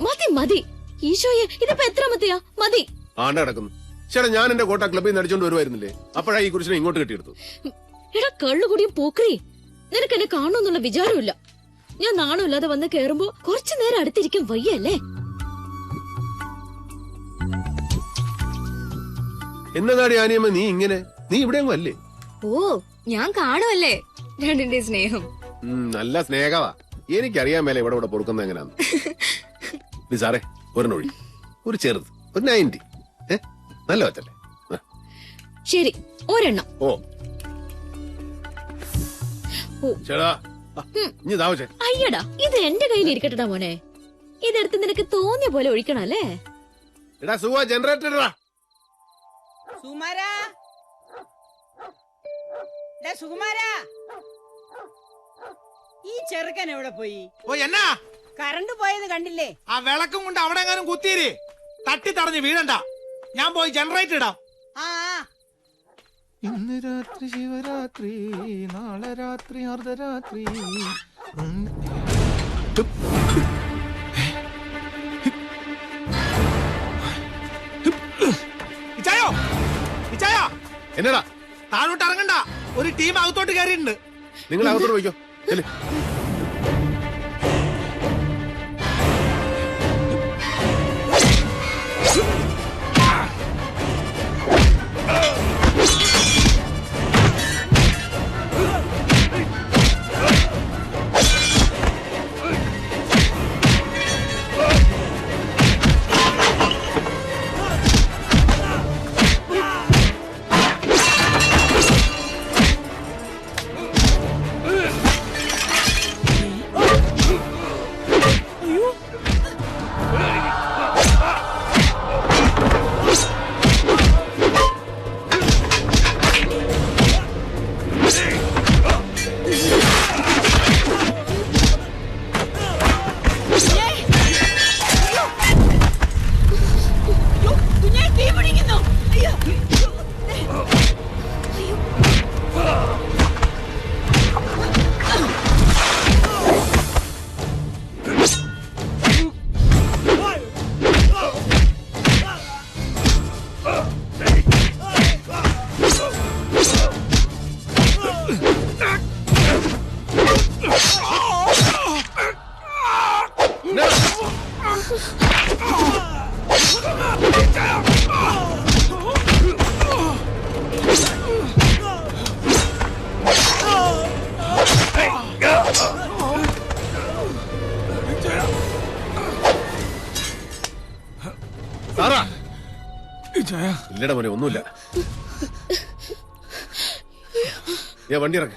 മതി മതി ഈശോയെ, ഇതിപ്പോ എത്രാമത്തെയാ? മതി. ആണ്ട കിടക്കുന്നു. ചേട്ടാ, ഞാൻ എന്റെ കോട്ട ക്ലബ്ബിൽ നിന്ന് അടിച്ചോണ്ട് വരുമായിരുന്നില്ലേ? അപ്പോഴാ ഈ കുരിശിനെ ഇങ്ങോട്ട് കെട്ടിയെടുത്തു. എടാ കള്ളുകൂടിയും പോക്കറി, നിനക്ക് എന്നെ കാണുമെന്നുള്ള വിചാരമില്ല. ഞാൻ നാണമില്ലാതെ വന്ന് കേറുമ്പോ കുറച്ചു നേരം അടുത്തിരിക്കാൻ വയ്യല്ലേ? എന്നതാടി ആനിയമ്മ നീ ഇങ്ങനെ? നീ ഇവിടെ അല്ലേ? ഓ, ഞാൻ കാണുമല്ലേ രണ്ടിന്റെ സ്നേഹം. നല്ല സ്നേഹവാ. എനിക്കറിയാൻ മേലെ ഇവിടെ ഇവിടെ പൊറുക്കുന്ന എങ്ങനെയാന്ന്. സാറേ, ഒരു നൊഴി, ഒരു ചെറുത്, ഒരു 90. നല്ല വച്ചല്ലേ? ശരി, ഒരെണ്ണം. ഓ ചേടാ, ഇനി താവച്ചേ. അയ്യടാ, ഇത് എന്റെ കയ്യിൽ ഇരിക്കട്ടടാ മോനെ. ഇതെടുത്ത് നിനക്ക് തോന്നിയ പോലെ ഒഴിക്കണം അല്ലേ? എടാ സുഖ, ജനറേറ്റർ ഇടാ. സുകുമാരാ, സുകുമാരാ, ഈ ചെറുക്കൻ എവിടെ പോയി? ഓ, എന്നാ കറണ്ട് പോയത് കണ്ടില്ലേ? ആ വിളക്കും കൊണ്ട് അവിടെ എങ്ങാനും കുത്തിയിര്. തട്ടി തടഞ്ഞ് വീഴണ്ട. ഞാൻ പോയി ജനറേറ്റർ ഇടാം. ആ ഇന്ന് രാത്രി ശിവരാത്രി, നാളെ രാത്രി അർദ്ധരാത്രി. ഇച്ചായോ, ഇച്ചായോ, എന്നടാ? താഴോട്ട് ഇറങ്ങണ്ട. ഒരു ടീം അകത്തോട്ട് കയറിയിട്ടുണ്ട്. നിങ്ങൾ അകത്തോട്ട് പോയിക്കോ. ഇല്ലട മോനെ, ഒന്നുമില്ല. വണ്ടി ഇറങ്ങ.